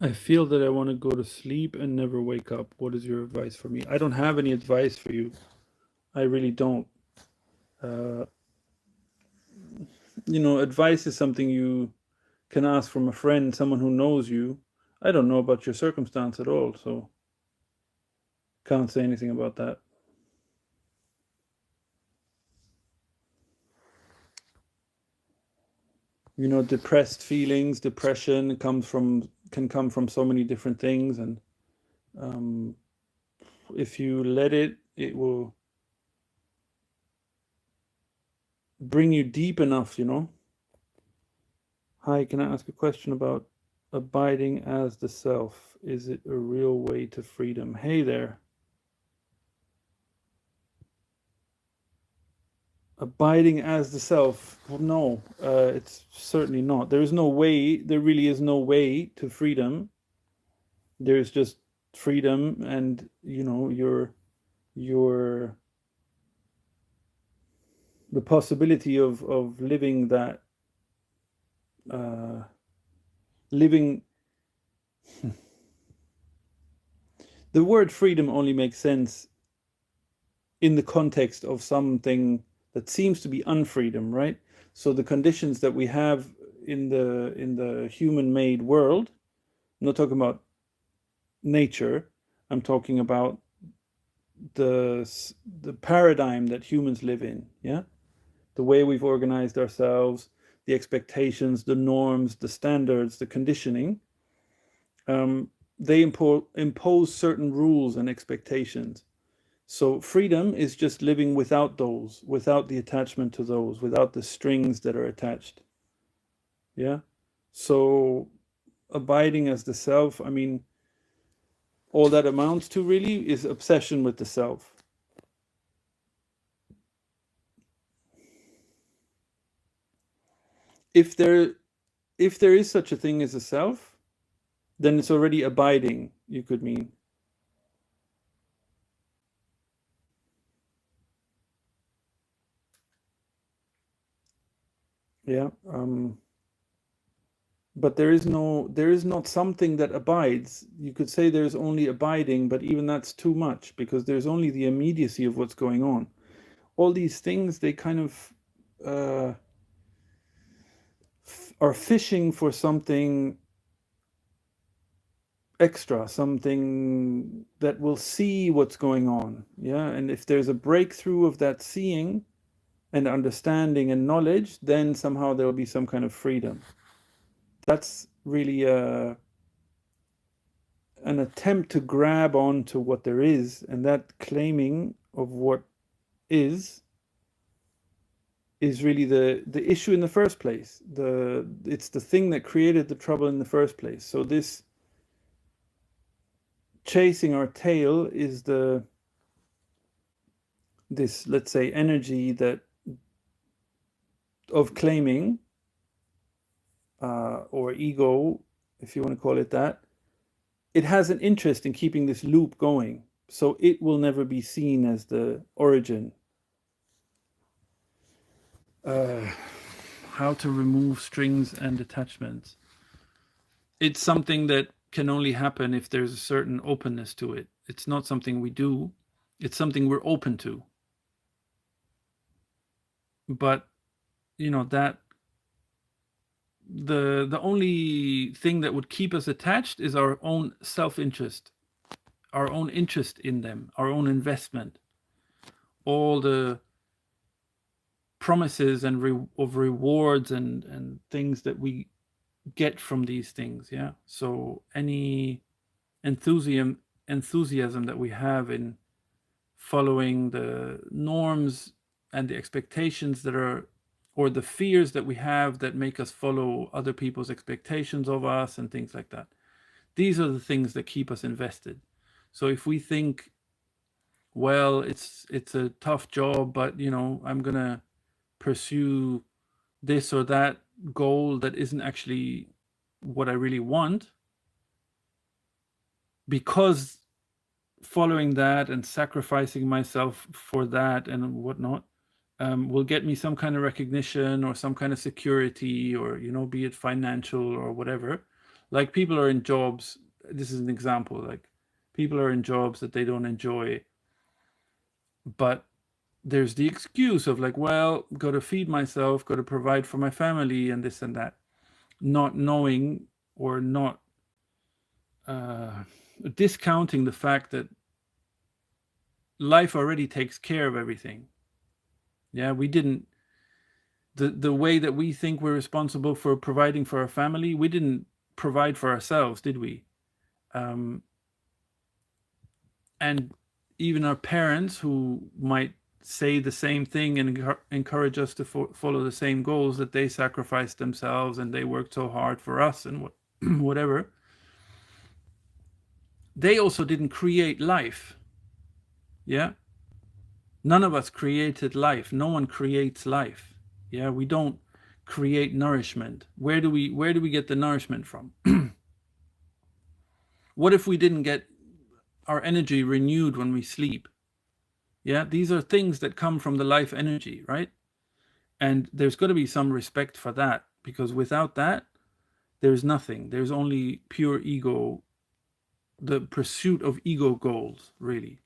I feel that I want to go to sleep and never wake up. What is your advice for me? I don't have any advice for you. I really don't. Uh, advice is something you can ask from a friend, someone who knows you. I don't know about your circumstance at all, so can't say anything about that. Depressed feelings, depression can come from so many different things, and um, if you let it, it will bring you deep enough. Hi, can I ask a question about abiding as the self? Is it a real way to freedom? Hey there. Abiding as the self? Well, no, it's certainly not. There is no way, there really is no way to freedom. There's just freedom, and your the possibility of living that uh living. The word freedom only makes sense in the context of something that seems to be unfreedom, right? So the conditions that we have in the human made world, I'm not talking about nature, I'm talking about the the paradigm that humans live in, yeah? The way we've organized ourselves, the expectations, the norms, the standards, the conditioning, they impose certain rules and expectations. So freedom is just living without those, without the attachment to those, without the strings that are attached. Yeah. So abiding as the self, I mean, all that amounts to really is obsession with the self. If there if there is such a thing as a self, then it's already abiding, you could mean. Yeah. But there is not something that abides. You could say there's only abiding, but even that's too much, because there's only the immediacy of what's going on. All these things, they kind of uh, are fishing for something extra, something that will see what's going on. Yeah. And if there's a breakthrough of that seeing and understanding and knowledge, then somehow there will be some kind of freedom. That's really an attempt to grab on to what there is, and that claiming of what is really the issue in the first place. It's the thing that created the trouble in the first place. So this chasing our tail is this, let's say, energy that of claiming, or ego, if you want to call it that. It has an interest in keeping this loop going, so it will never be seen as the origin. uh, how to remove strings and attachments. It's something that can only happen if there's a certain openness to it. It's not something we do, it's something we're open to. But that the only thing that would keep us attached is our own self-interest, our own interest in them, our own investment, all the promises of rewards and things that we get from these things. Yeah. So any enthusiasm that we have in following the norms and the expectations that are, or the fears that we have that make us follow other people's expectations of us and things like that, these are the things that keep us invested. So if we think, well, it's a tough job, but I'm gonna pursue this or that goal that isn't actually what I really want, because following that and sacrificing myself for that and whatnot will get me some kind of recognition or some kind of security, or be it financial or whatever. Like people are in jobs, this is an example, like people are in jobs that they don't enjoy, but there's the excuse of like, well, got to feed myself, got to provide for my family and this and that, not knowing or not discounting the fact that life already takes care of everything. Yeah, we didn't, the way that we think we're responsible for providing for our family, we didn't provide for ourselves, did we? And even our parents, who might say the same thing and encourage us to follow the same goals, that they sacrificed themselves and they worked so hard for us and whatever, they also didn't create life. Yeah, none of us created life. No one creates life. Yeah, we don't create nourishment. Where do we get the nourishment from? What if we didn't get our energy renewed when we sleep? Yeah, these are things that come from the life energy, right? And there's got to be some respect for that, because without that, there's nothing. There's only pure ego, the pursuit of ego goals, really.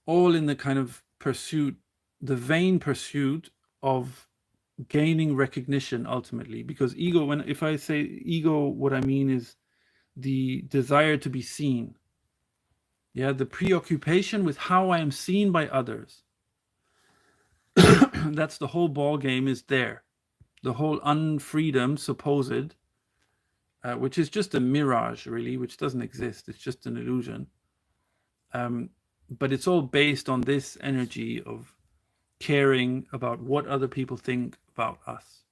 All in the kind of pursuit, the vain pursuit of gaining recognition ultimately. Because ego, if I say ego, what I mean is the desire to be seen. Yeah, the preoccupation with how I am seen by others. That's the whole ball game is there. The whole unfreedom supposed, which is just a mirage really, which doesn't exist. It's just an illusion. But it's all based on this energy of caring about what other people think about us.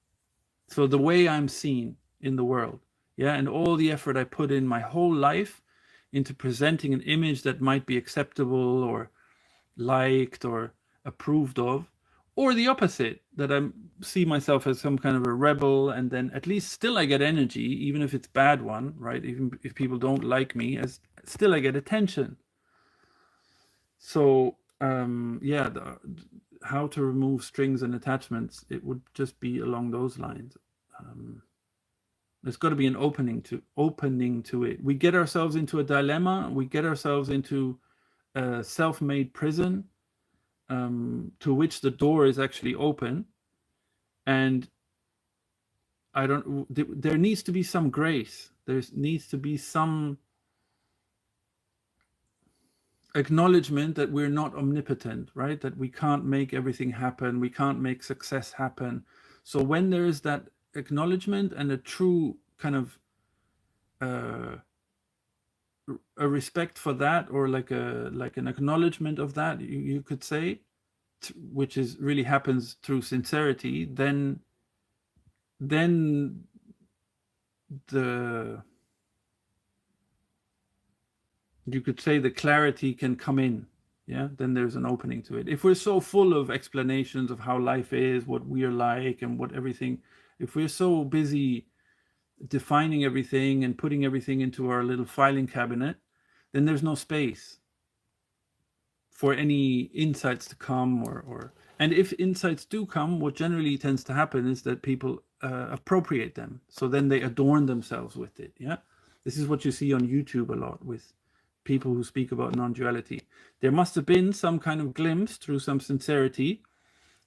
So the way I'm seen in the world, yeah, and all the effort I put in my whole life into presenting an image that might be acceptable or liked or approved of, or the opposite, that I see myself as some kind of a rebel, and then at least still I get energy, even if it's bad one, right? Even if people don't like me, as still I get attention. So yeah, how to remove strings and attachments, it would just be along those lines. There's got to be an opening to it. We get ourselves into a dilemma. We get ourselves into a self-made prison, to which the door is actually open, and there needs to be some grace. There needs to be some acknowledgement that we're not omnipotent, right? That we can't make everything happen. We can't make success happen. So when there is that acknowledgement and a true kind of a respect for that, or like an acknowledgement of that, you could say, which is really happens through sincerity, then the you could say the clarity can come in. Yeah, then there's an opening to it. If we're so full of explanations of how life is, what we're like, and what everything, if we're so busy defining everything and putting everything into our little filing cabinet, then there's no space for any insights to come, or and if insights do come, what generally tends to happen is that people appropriate them, so then they adorn themselves with it. Yeah, this is what you see on YouTube a lot with people who speak about non-duality. There must have been some kind of glimpse through some sincerity,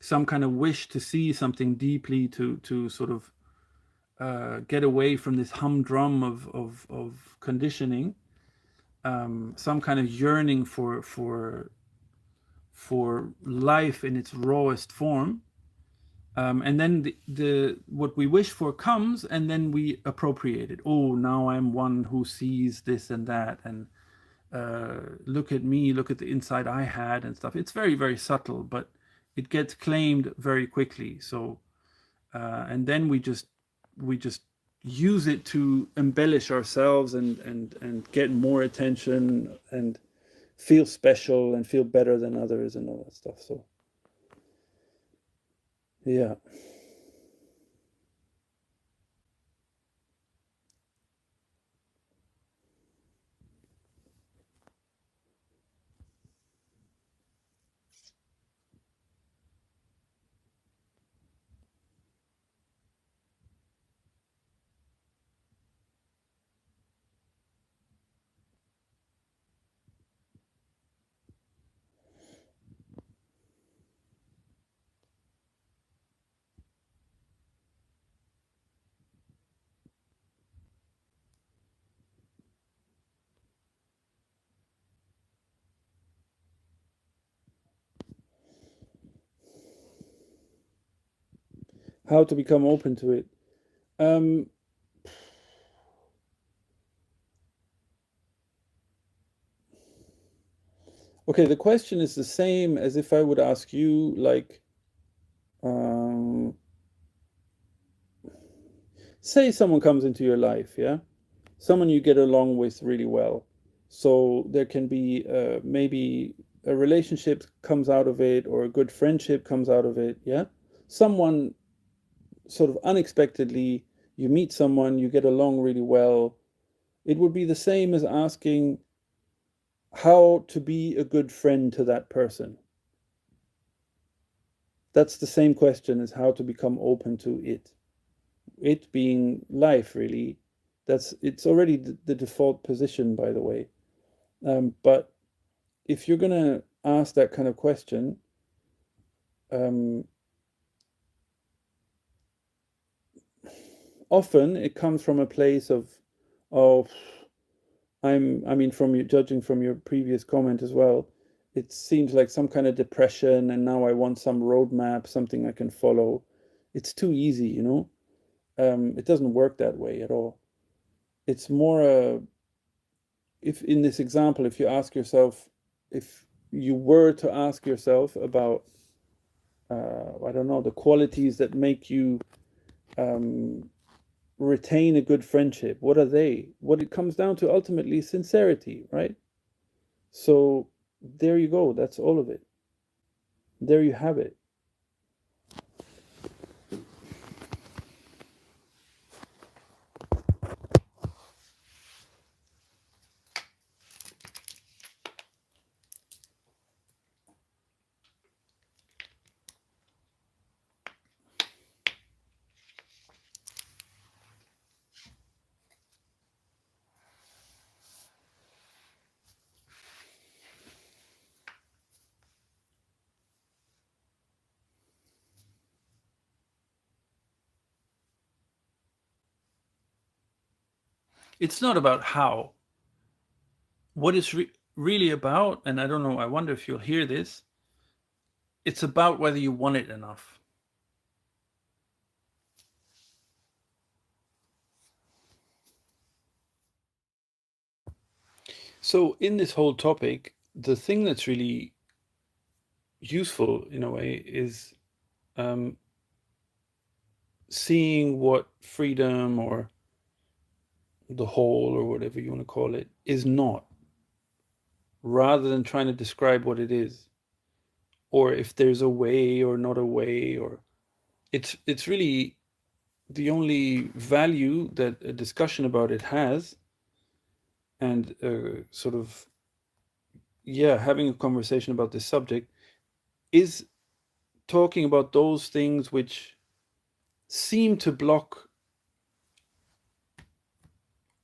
some kind of wish to see something deeply, to sort of get away from this humdrum of conditioning, some kind of yearning for life in its rawest form, and then the what we wish for comes, and then we appropriate it. Oh, now I'm one who sees this and that, and look at me, look at the insight I had and stuff. It's very, very subtle, but it gets claimed very quickly. So and then we just use it to embellish ourselves and get more attention and feel special and feel better than others and all that stuff. So yeah. How to become open to it. Um, okay, the question is the same as if I would ask you, like, um, say someone comes into your life, yeah? Someone you get along with really well. So there can be maybe a relationship comes out of it, or a good friendship comes out of it, yeah? Someone sort of unexpectedly, you meet someone, you get along really well. It would be the same as asking how to be a good friend to that person. That's the same question as how to become open to it. It being life, really. It's already the default position, by the way. But if you're gonna ask that kind of question, um, often it comes from a place of, oh, I mean, from you, judging from your previous comment as well, it seems like some kind of depression, and now I want some roadmap, something I can follow. It's too easy, you know? It doesn't work that way at all. It's more if in this example, if you ask yourself, if you were to ask yourself about, I don't know, the qualities that make you um, retain a good friendship, what are they? What it comes down to ultimately is sincerity, right? So there you go. That's all of it. There you have it. It's not about how. What it's really about, and I don't know, I wonder if you'll hear this, it's about whether you want it enough. So, in this whole topic, the thing that's really useful in a way is um, seeing what freedom or the whole or whatever you want to call it is not, rather than trying to describe what it is, or if there's a way or not a way, or it's really the only value that a discussion about it has, and sort of, yeah, having a conversation about this subject is talking about those things which seem to block,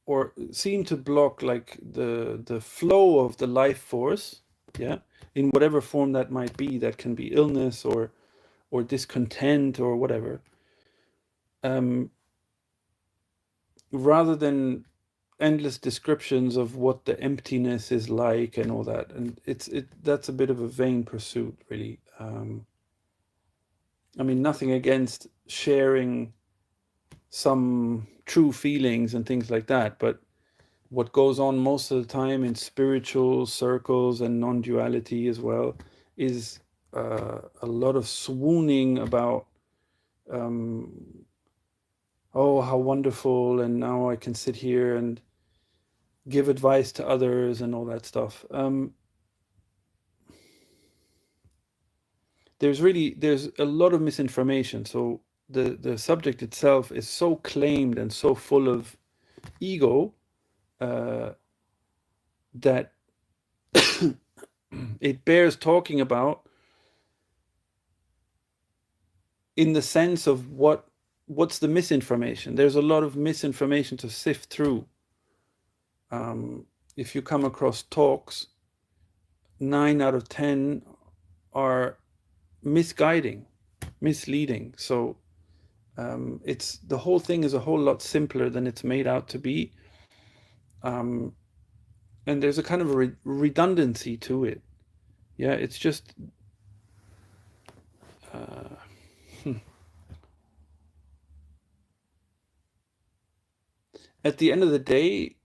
or seem to block, like the flow of the life force, yeah, in whatever form that might be. That can be illness or discontent or whatever, um, rather than endless descriptions of what the emptiness is like and all that. And that's a bit of a vain pursuit, really. I mean, nothing against sharing some true feelings and things like that, but what goes on most of the time in spiritual circles and non-duality as well is a lot of swooning about, um, oh, how wonderful, and now I can sit here and give advice to others and all that stuff. There's a lot of misinformation. So the subject itself is so claimed and so full of ego, uh, that it bears talking about, in the sense of what's the misinformation. There's a lot of misinformation to sift through. If you come across talks, 9 out of 10 are misguiding, misleading. So it's the whole thing is a whole lot simpler than it's made out to be, and there's a kind of a redundancy to it. Yeah, it's just at the end of the day,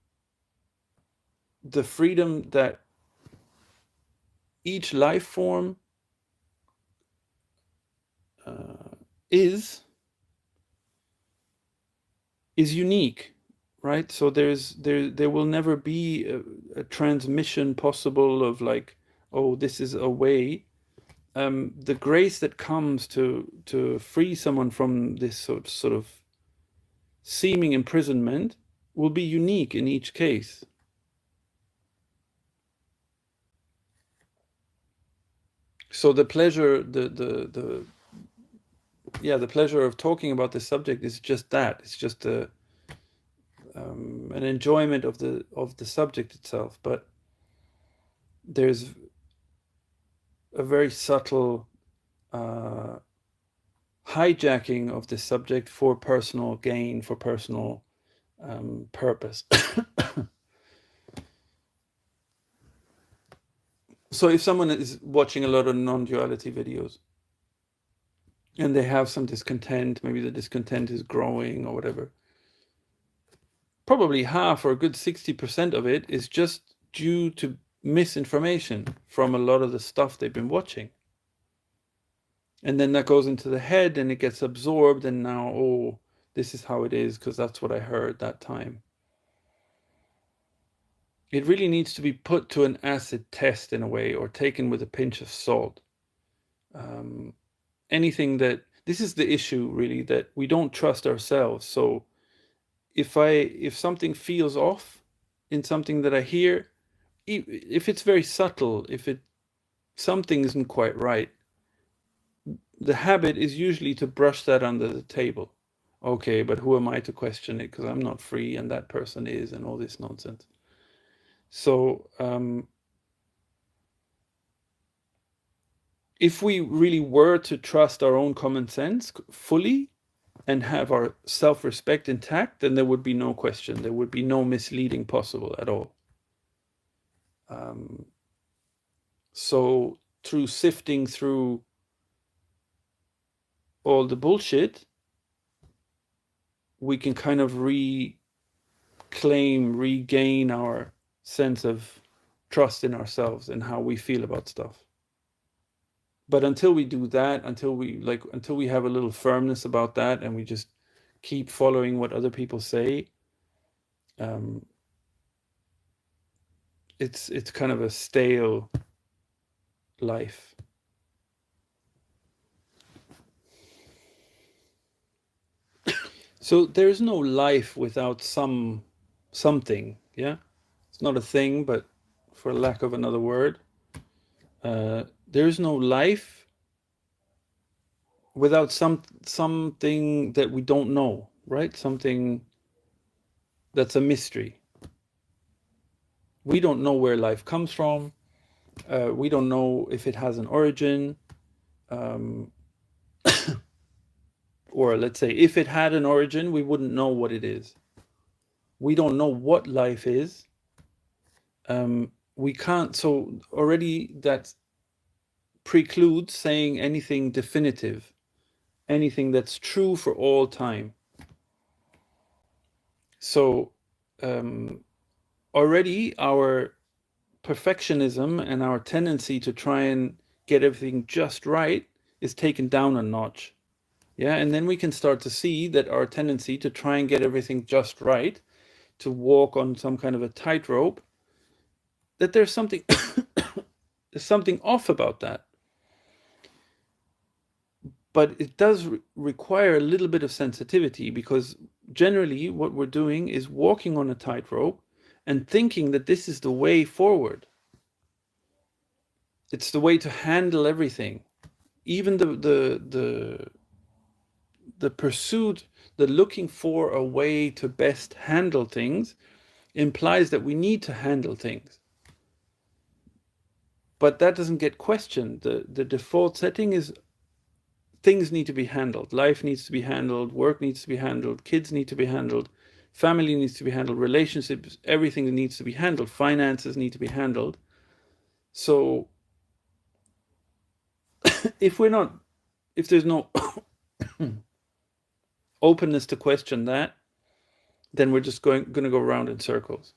the freedom that each life form is unique, right? So there will never be a transmission possible of like, oh, this is a way. The grace that comes to free someone from this sort of seeming imprisonment will be unique in each case. So the pleasure, the pleasure of talking about this subject is just that. It's just an enjoyment of the subject itself. But there's a very subtle hijacking of this subject for personal gain, for personal purpose. So if someone is watching a lot of non-duality videos and they have some discontent, maybe the discontent is growing or whatever, probably half or a good 60% of it is just due to misinformation from a lot of the stuff they've been watching. And then that goes into the head and it gets absorbed, and now, oh, this is how it is because that's what I heard that time. It really needs to be put to an acid test in a way, or taken with a pinch of salt. Anything that, this is the issue really, that we don't trust ourselves. So if something feels off in something that I hear, if it's very subtle, if something isn't quite right, the habit is usually to brush that under the table. Okay, but who am I to question it, because I'm not free and that person is, and all this nonsense. So if we really were to trust our own common sense fully and have our self-respect intact, then there would be no question. There would be no misleading possible at all. So through sifting through all the bullshit, we can kind of regain our sense of trust in ourselves and how we feel about stuff. But until we do that, until we have a little firmness about that, and we just keep following what other people say, it's kind of a stale life. So there's no life without something, yeah? It's not a thing, but for lack of another word, there's no life without something that we don't know, right? Something that's a mystery. We don't know where life comes from. We don't know if it has an origin. Or let's say, if it had an origin, we wouldn't know what it is. We don't know what life is. We can't, so already that precludes saying anything definitive, anything that's true for all time. So already our perfectionism and our tendency to try and get everything just right is taken down a notch. Yeah, and then we can start to see that our tendency to try and get everything just right, to walk on some kind of a tightrope, that there's something there's something off about that. But it does require a little bit of sensitivity, because generally what we're doing is walking on a tightrope and thinking that this is the way forward. It's the way to handle everything. Even the pursuit, the looking for a way to best handle things, implies that we need to handle things. But that doesn't get questioned. The default setting is things need to be handled. Life needs to be handled. Work needs to be handled. Kids need to be handled. Family needs to be handled. Relationships, everything needs to be handled. Finances need to be handled. So if there's no openness to question that, then we're just going to go around in circles.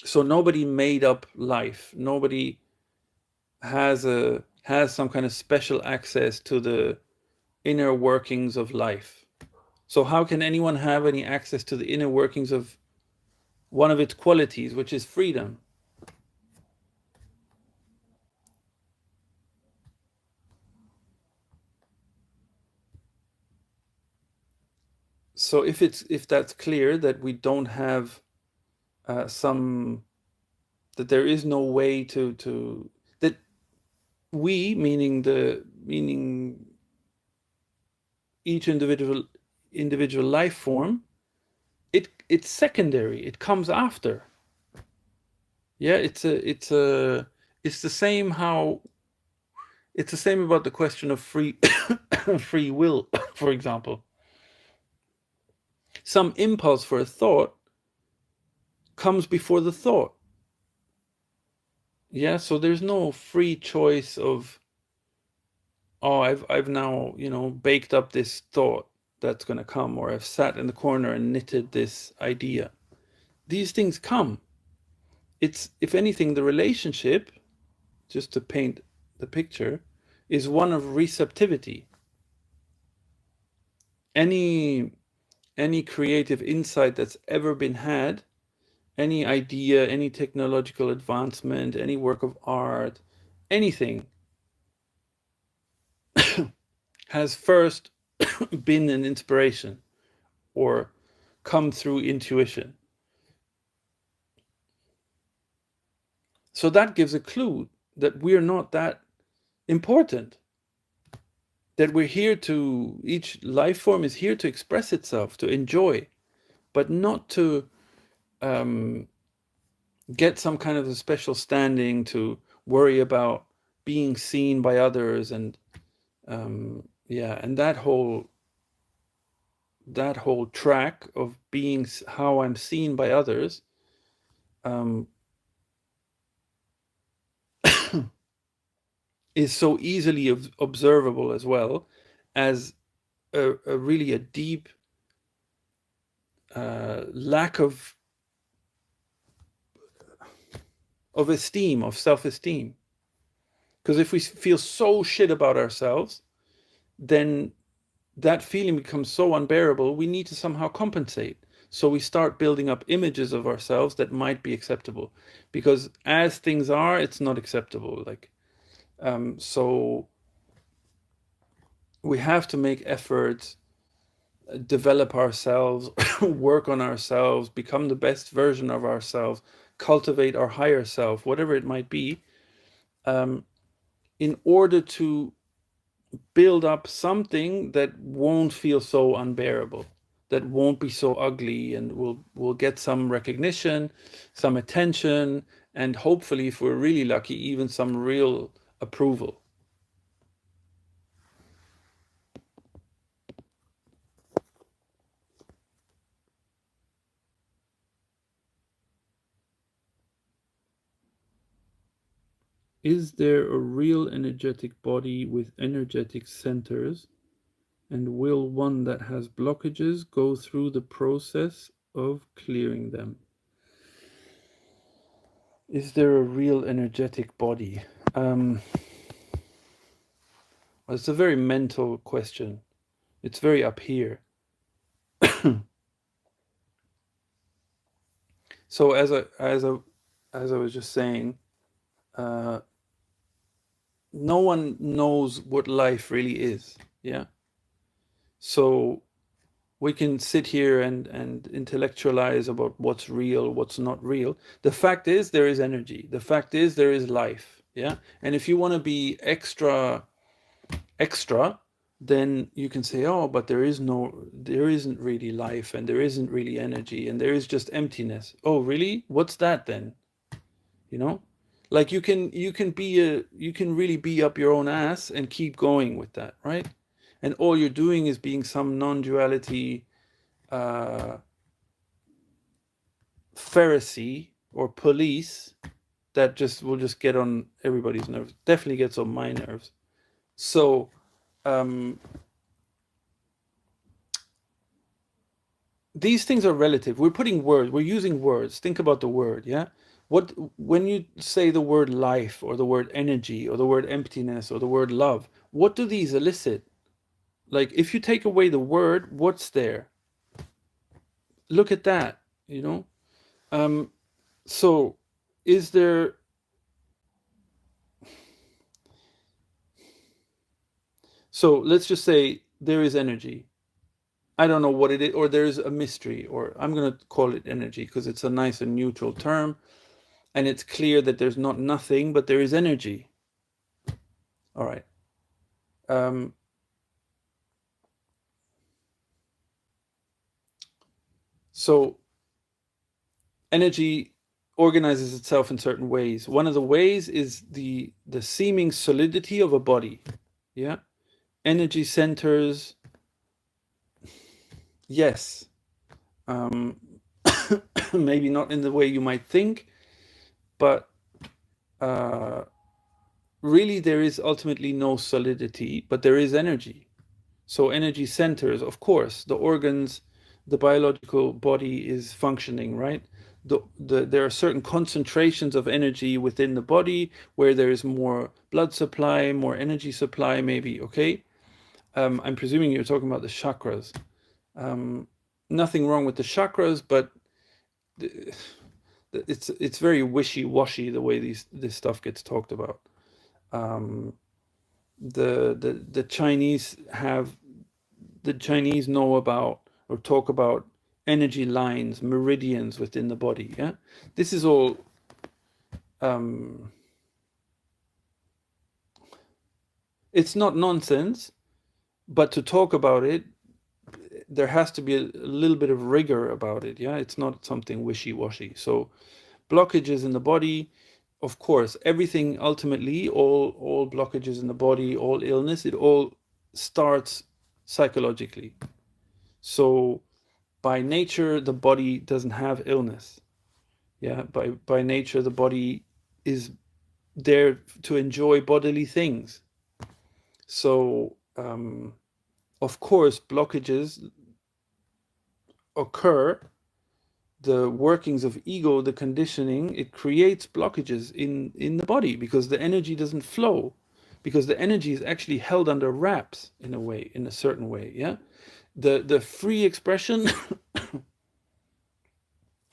So nobody made up life. Nobody has some kind of special access to the inner workings of life. So how can anyone have any access to the inner workings of one of its qualities, which is freedom? So if that's clear that we don't have some, that there is no way to that we, meaning each individual life form, it's secondary. It comes after. Yeah, it's the same how it's the same about the question of free free will, for example. Some impulse for a thought comes before the thought. Yeah, so there's no free choice of, oh, I've now, baked up this thought that's going to come, or I've sat in the corner and knitted this idea. These things come. It's, if anything, the relationship, just to paint the picture, is one of receptivity. Any creative insight that's ever been had, any idea, any technological advancement, any work of art, anything has first been an inspiration or come through intuition. So that gives a clue that we're not that important. That we're here to, each life form is here to express itself, to enjoy, but not to get some kind of a special standing, to worry about being seen by others, and yeah, and that whole track of being, how I'm seen by others, is so easily observable, as well as a really a deep lack of esteem, of self-esteem. Because if we feel so shit about ourselves, then that feeling becomes so unbearable, we need to somehow compensate. So we start building up images of ourselves that might be acceptable, because as things are, it's not acceptable. Like, so we have to make efforts, develop ourselves, work on ourselves, become the best version of ourselves, cultivate our higher self, whatever it might be, in order to build up something that won't feel so unbearable, that won't be so ugly, and will get some recognition, some attention, and hopefully, if we're really lucky, even some real approval. Is there a real energetic body with energetic centers? And will one that has blockages go through the process of clearing them? Is there a real energetic body? It's a very mental question. It's very up here. So as I was just saying, no one knows what life really is. Yeah. So we can sit here and intellectualize about what's real, what's not real. The fact is, there is energy. The fact is, there is life. Yeah. And if you want to be extra, then you can say, oh, but there isn't really life, and there isn't really energy, and there is just emptiness. Oh, really? What's that then? Like, you can really be up your own ass and keep going with that, right? And all you're doing is being some non-duality Pharisee or police that just will just get on everybody's nerves. Definitely gets on my nerves. So these things are relative. We're putting words, we're using words. Think about the word, yeah? What when you say the word life or the word energy or the word emptiness or the word love, what do these elicit? Like if you take away the word, what's there? Look at that, you know? So is there, so let's just say there is energy. I don't know what it is, or there's a mystery, or I'm going to call it energy because it's a nice and neutral term, and it's clear that there's not nothing, but there is energy. All right. So energy organizes itself in certain ways. One of the ways is the seeming solidity of a body. Yeah. Energy centers, yes. Maybe not in the way you might think, but really there is ultimately no solidity, but there is energy. So energy centers, of course, the organs, the biological body is functioning, right? There are certain concentrations of energy within the body where there is more blood supply, more energy supply, maybe, okay? I'm presuming you're talking about the chakras. Nothing wrong with the chakras, but it's very wishy-washy the way this stuff gets talked about. The Chinese know about or talk about energy lines, meridians within the body. Yeah, this is all. It's not nonsense, but to talk about it, there has to be a little bit of rigor about it. Yeah, it's not something wishy-washy. So blockages in the body, of course, everything ultimately, all blockages in the body, all illness, it all starts psychologically. So by nature, the body doesn't have illness. Yeah, by nature, the body is there to enjoy bodily things. So, of course, blockages occur. The workings of ego, the conditioning, it creates blockages in the body because the energy doesn't flow, because the energy is actually held under wraps in a way, in a certain way. Yeah, the free expression.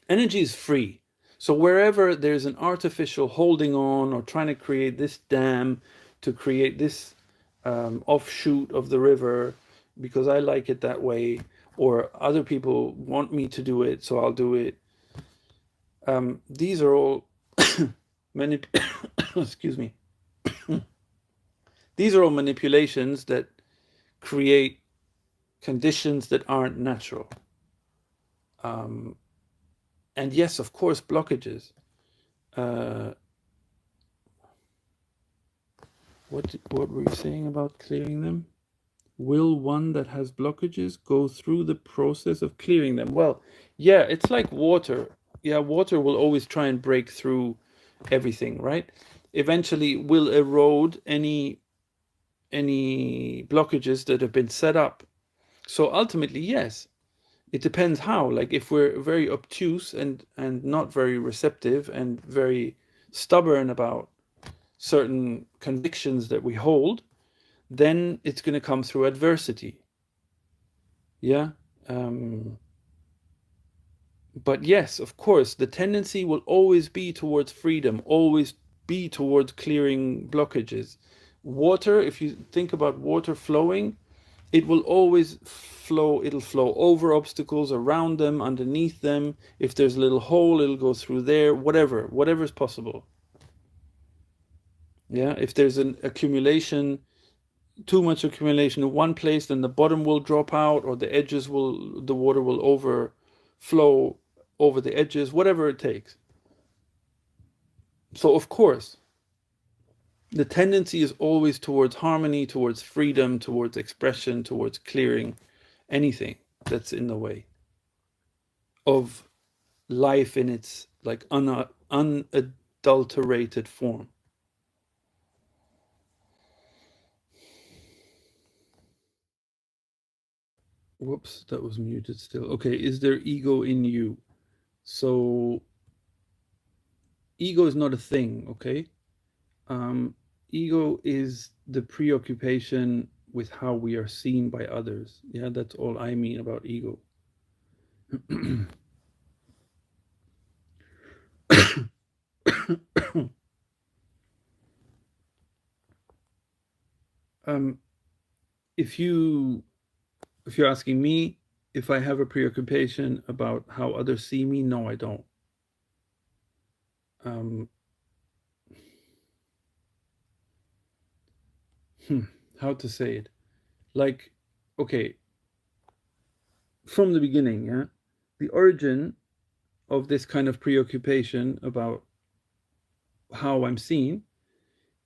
Energy is free. So wherever there's an artificial holding on or trying to create this dam to create this offshoot of the river because I like it that way, or other people want me to do it, so I'll do it. These are all excuse me. These are all manipulations that create conditions that aren't natural. And yes, of course, blockages. What were you saying about clearing them? Will one that has blockages go through the process of clearing them? Well, yeah, it's like water. Yeah, water will always try and break through everything, right? Eventually will erode any blockages that have been set up. So ultimately, yes, it depends how. Like if we're very obtuse and not very receptive and very stubborn about certain convictions that we hold, then it's going to come through adversity. Yeah. But yes, of course, the tendency will always be towards freedom, always be towards clearing blockages. Water, if you think about water flowing, it will always flow. It'll flow over obstacles, around them, underneath them. If there's a little hole, it'll go through there, whatever is possible. Yeah, if there's an accumulation, too much accumulation in one place, then the bottom will drop out, or the water will overflow over the edges, whatever it takes. So of course, the tendency is always towards harmony, towards freedom, towards expression, towards clearing anything that's in the way of life in its like unadulterated form. Whoops, that was muted still. Okay, is there ego in you? So ego is not a thing, okay? Ego is the preoccupation with how we are seen by others. Yeah, that's all I mean about ego. um, if you're asking me if I have a preoccupation about how others see me, no, I don't. Um, how to say it? Like, okay, from the beginning, yeah, the origin of this kind of preoccupation about how I'm seen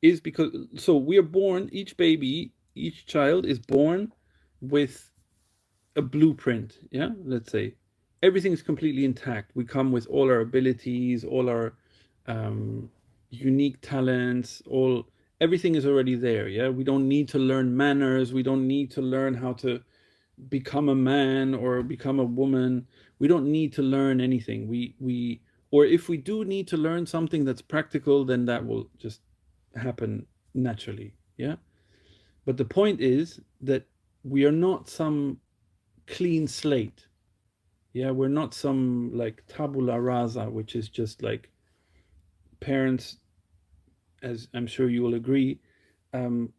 is because, so we are born, each baby, each child is born with a blueprint, yeah, let's say. Everything is completely intact. We come with all our abilities, all our um, unique talents, all everything is already there, yeah. We don't need to learn manners, we don't need to learn how to become a man or become a woman. We don't need to learn anything. We or if we do need to learn something that's practical, then that will just happen naturally, yeah. But the point is that we are not some clean slate, yeah. We're not some like tabula rasa, which is just like parents, as I'm sure you will agree, um,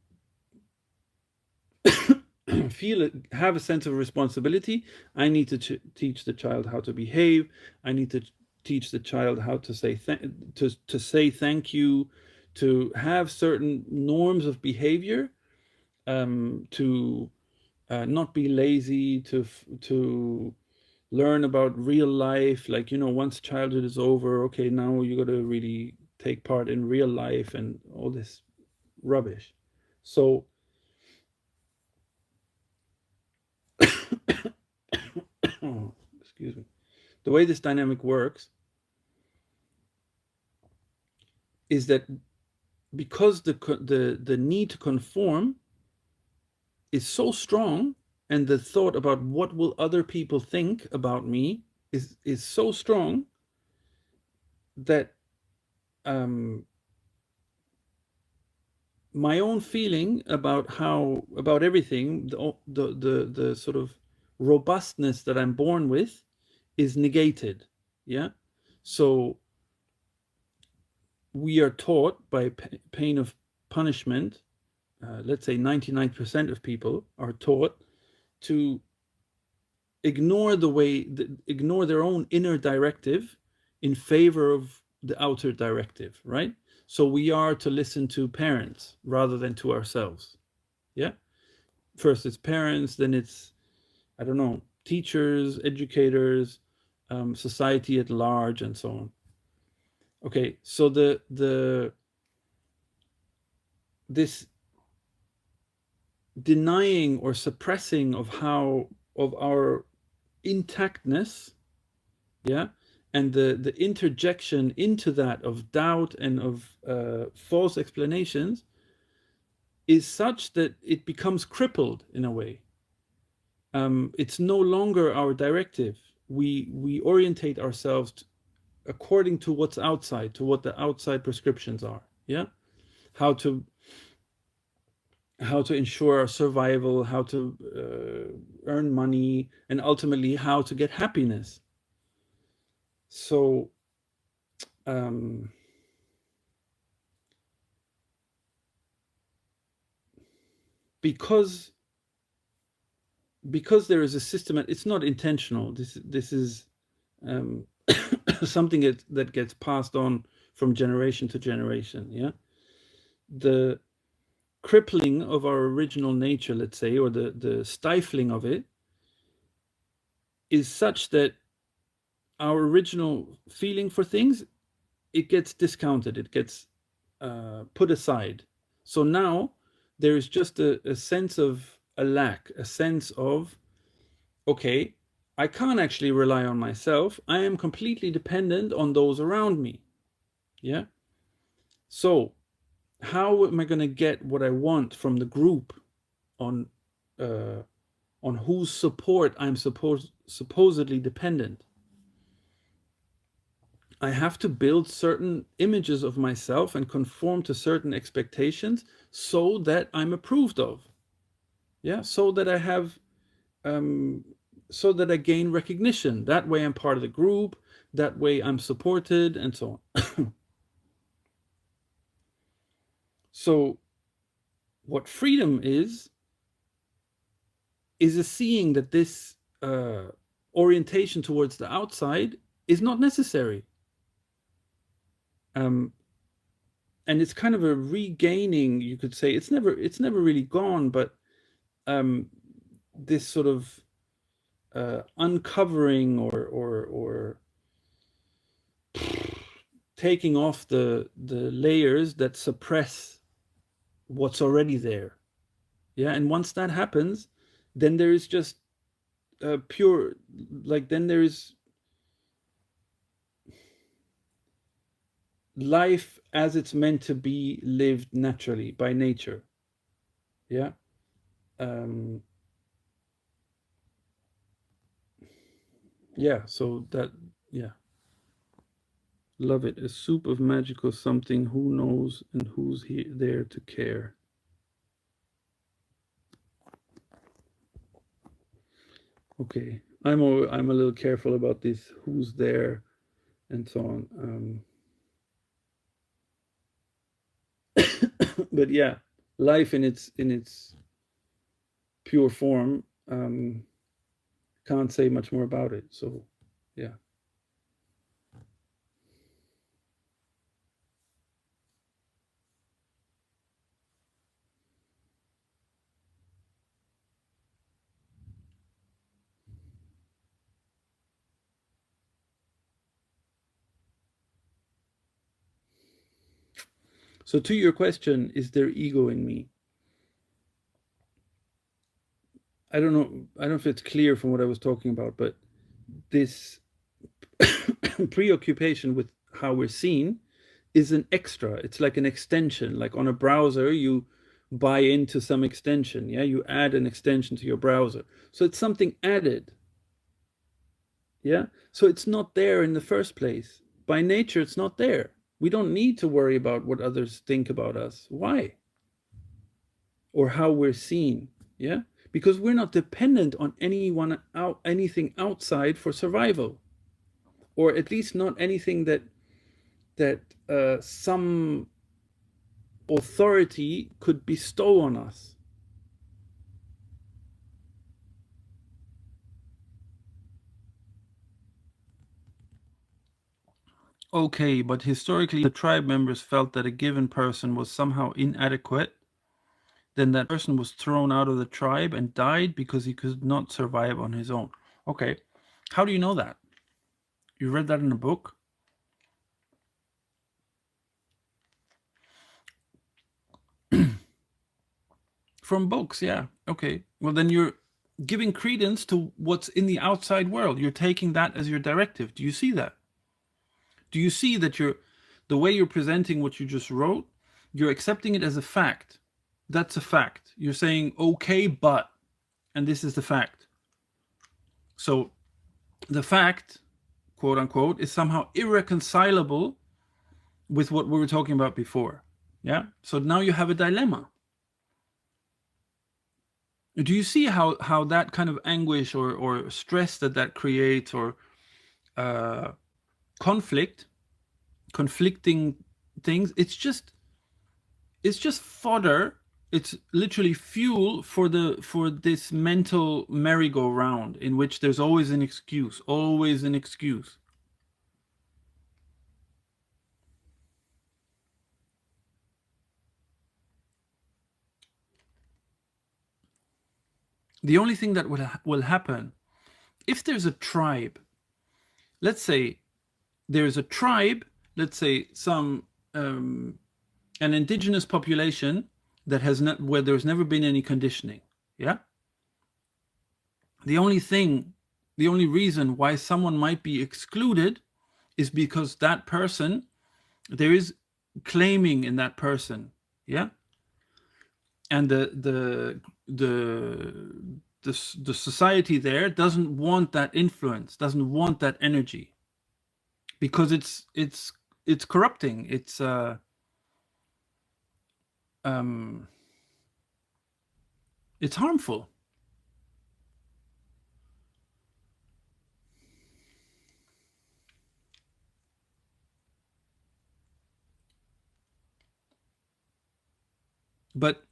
feel it, have a sense of responsibility. I need to teach the child how to behave. I need to teach the child how to say to say thank you, to have certain norms of behavior, to not be lazy, to learn about real life. Like, you know, once childhood is over, okay, now you got to really take part in real life and all this rubbish. So excuse me, the way this dynamic works is that because the need to conform is so strong, and the thought about what will other people think about me is so strong, that um, my own feeling about how about everything, the sort of robustness that I'm born with, is negated. Yeah, so we are taught by pain of punishment. Let's say 99% of people are taught to ignore ignore their own inner directive in favor of the outer directive, right? So we are to listen to parents rather than to ourselves. Yeah. First it's parents, then it's, I don't know, teachers, educators, society at large, and so on. Okay, so the this denying or suppressing of how of our intactness, yeah, and the interjection into that of doubt and of false explanations is such that it becomes crippled in a way. It's no longer our directive. We orientate ourselves according to what's outside, to what the outside prescriptions are, yeah. how to how to ensure our survival, how to earn money, and ultimately how to get happiness. So um, because there is a system, it's not intentional. This is um, something that gets passed on from generation to generation. Yeah, the crippling of our original nature, let's say, or the stifling of it, is such that our original feeling for things, it gets discounted, it gets put aside. So now there is just a sense of a lack, a sense of, okay, I can't actually rely on myself. I am completely dependent on those around me. Yeah. So how am I going to get what I want from the group on whose support I'm supposedly dependent? I have to build certain images of myself and conform to certain expectations so that I'm approved of. Yeah, so that I have, so that I gain recognition. That way I'm part of the group. That way I'm supported, and so on. So, what freedom is a seeing that this orientation towards the outside is not necessary. And it's kind of a regaining, you could say. It's never really gone, but this sort of uncovering or taking off the layers that suppress what's already there. Yeah, and once that happens, then there is just pure, like, then there is life as it's meant to be lived naturally by nature. Yeah. Yeah, so that, yeah. Love it. A soup of magical something. Who knows and who's there to care? Okay, I'm a little careful about this. Who's there, and so on. But yeah, life in its pure form. Can't say much more about it. So, yeah. So to your question, is there ego in me? I don't know. I don't know if it's clear from what I was talking about, but this preoccupation with how we're seen is an extra. It's like an extension. Like on a browser, you buy into some extension. Yeah, you add an extension to your browser. So it's something added. Yeah, so it's not there in the first place. By nature, it's not there. We don't need to worry about what others think about us. Why? Or how we're seen. Yeah, because we're not dependent on anything outside for survival, or at least not anything that some authority could bestow on us. Okay, but historically, the tribe members felt that a given person was somehow inadequate. Then that person was thrown out of the tribe and died because he could not survive on his own. Okay, how do you know that? You read that in a book? From books, yeah. Okay, well, then you're giving credence to what's in the outside world. You're taking that as your directive. Do you see that? Do you see that the way you're presenting what you just wrote, you're accepting it as a fact? That's a fact. You're saying, okay, but, and this is the fact. So the fact, quote unquote, is somehow irreconcilable with what we were talking about before. Yeah. So now you have a dilemma. Do you see how that kind of anguish or stress that creates, or conflicting things? It's just fodder. It's literally fuel for this mental merry-go-round in which there's always an excuse, always an excuse. The only thing that will happen if there's a tribe, let's say there's a tribe, let's say some an indigenous population that has not, where there's never been any conditioning. Yeah. The only reason why someone might be excluded is because that person, there is claiming in that person, yeah, and the society there doesn't want that influence, doesn't want that energy, because it's corrupting, um it's harmful. But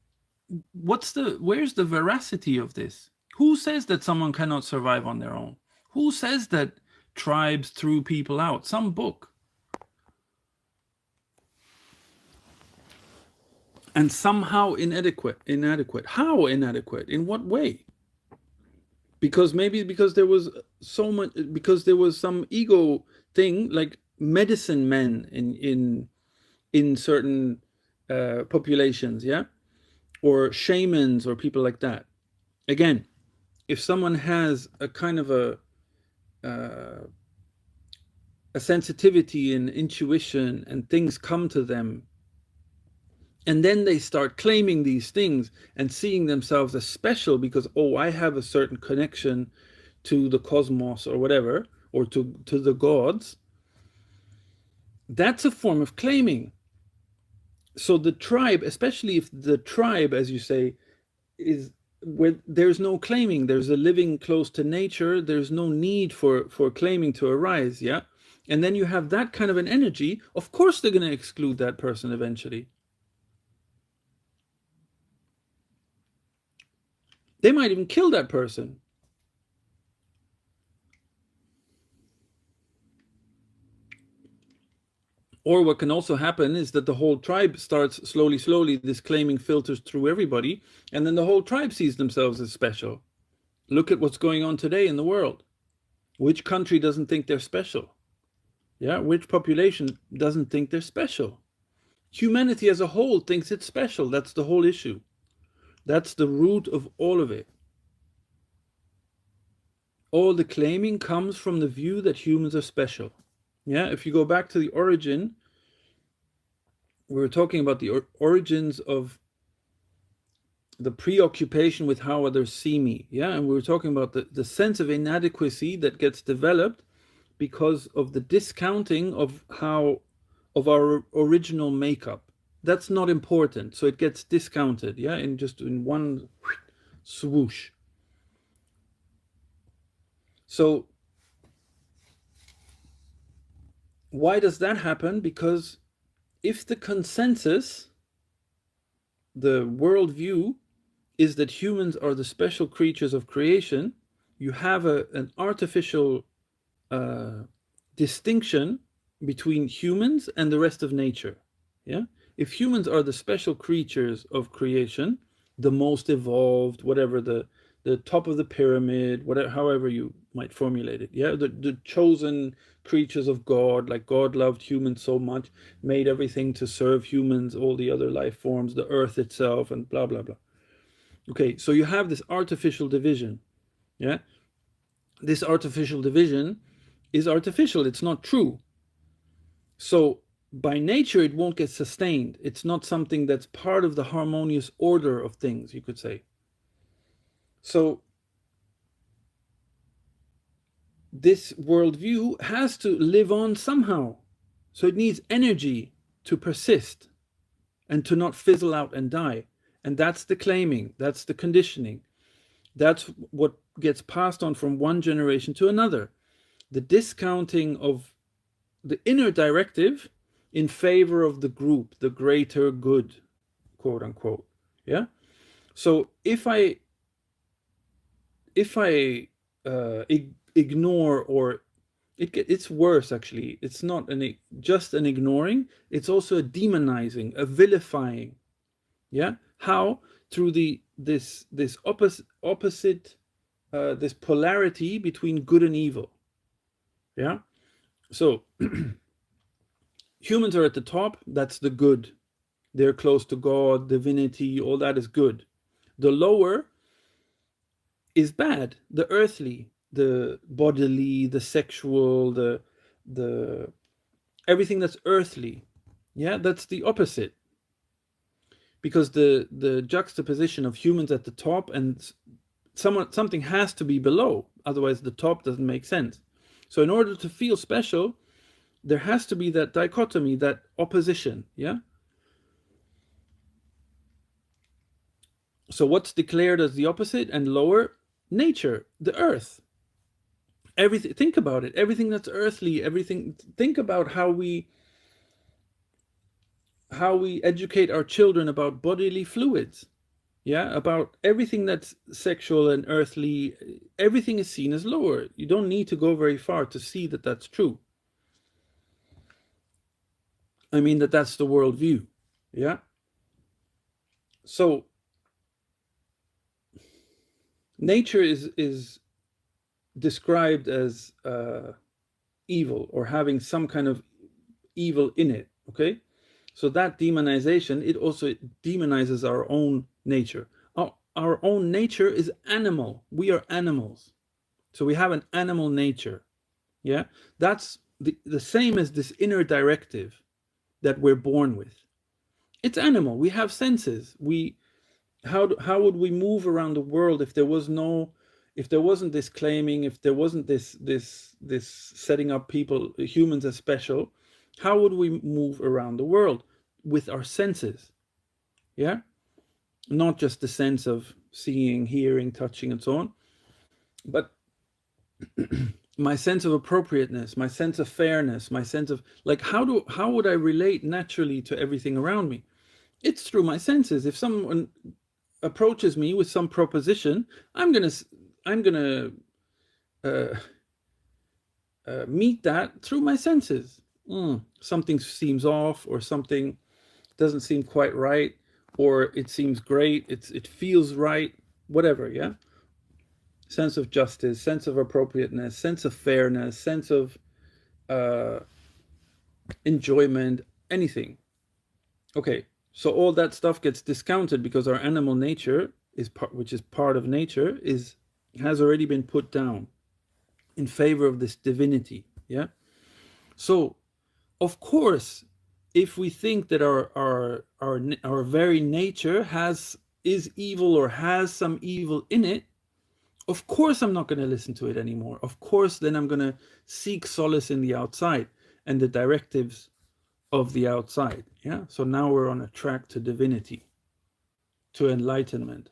where's the veracity of this? Who says that someone cannot survive on their own? Who says that tribes threw people out? Some book. And somehow inadequate. How inadequate? In what way? Because maybe because there was so much, because there was some ego thing, like medicine men in certain populations, yeah, or shamans or people like that. Again, if someone has a kind of a sensitivity and intuition, and things come to them, and then they start claiming these things and seeing themselves as special because, oh, I have a certain connection to the cosmos or whatever, or to the gods, that's a form of claiming. So the tribe, especially if the tribe, as you say, is where there's no claiming, there's a living close to nature, there's no need for claiming to arise, yeah. And then you have that kind of an energy, of course they're going to exclude that person eventually. They might even kill that person. Or what can also happen is that the whole tribe starts slowly, this claiming filters through everybody, and then the whole tribe sees themselves as special. Look at what's going on today in the world. Which country doesn't think they're special? Yeah, which population doesn't think they're special? Humanity as a whole thinks it's special. That's the whole issue. That's the root of all of it. All the claiming comes from the view that humans are special. Yeah, if you go back to the origin, we were talking about the origins of the preoccupation with how others see me. Yeah, and we were talking about the sense of inadequacy that gets developed because of the discounting of our original makeup. That's not important, so it gets discounted, yeah, in one swoosh. So why does that happen? Because if the consensus, the worldview, is that humans are the special creatures of creation, you have an artificial uh, distinction between humans and the rest of nature. Yeah, if humans are the special creatures of creation, the most evolved, whatever, the top of the pyramid, whatever, however you might formulate it, yeah, the chosen creatures of God, like God loved humans so much, made everything to serve humans, all the other life forms, the earth itself, and blah blah blah. Okay, so you have this artificial division, yeah. This artificial division is artificial, it's not true. So by nature, it won't get sustained. It's not something that's part of the harmonious order of things, you could say. So this worldview has to live on somehow. So it needs energy to persist and to not fizzle out and die. And that's the claiming, that's the conditioning. That's what gets passed on from one generation to another. The discounting of the inner directive in favor of the group, the greater good, quote unquote. Yeah. So if I ignore, or it's worse actually. It's not just an ignoring. It's also a demonizing, a vilifying. Yeah. How? Through this opposite this polarity between good and evil. Yeah. So humans are at the top. That's the good. They're close to God, divinity, all that is good. The lower is bad, the earthly, the bodily, the sexual, the everything that's earthly. Yeah, that's the opposite. Because the juxtaposition of humans at the top and something has to be below, otherwise the top doesn't make sense. So in order to feel special, there has to be that dichotomy, that opposition. Yeah. So what's declared as the opposite and lower? Nature, the earth. Everything, think about it, everything that's earthly, everything. Think about how we educate our children about bodily fluids. Yeah, about everything that's sexual and earthly. Everything is seen as lower. You don't need to go very far to see that that's true. I mean, that's the worldview. Yeah. So nature is described as evil, or having some kind of evil in it. Okay. So that demonization, it also demonizes our own nature. Our own nature is animal. We are animals. So we have an animal nature. Yeah. That's the same as this inner directive that we're born with. It's animal. We have senses. How would we move around the world if there was no, if there wasn't this claiming, if there wasn't this setting up people, humans, as special? How would we move around the world? With our senses. Yeah. Not just the sense of seeing, hearing, touching, and so on, but my sense of appropriateness, my sense of fairness, my sense of, like, how would I relate naturally to everything around me? It's through my senses. If someone approaches me with some proposition, I'm gonna uh, meet that through my senses. Something seems off, or something doesn't seem quite right, or it seems great. It feels right. Whatever. Yeah. Sense of justice, sense of appropriateness, sense of fairness, sense of uh, enjoyment, anything. Okay, so all that stuff gets discounted because our animal nature is part, which is part of nature, is has already been put down in favor of this divinity. Yeah. So of course, if we think that our very nature is evil, or has some evil in it, of course I'm not going to listen to it anymore. Of course, then I'm going to seek solace in the outside and the directives of the outside. Yeah. So now we're on a track to divinity, to enlightenment.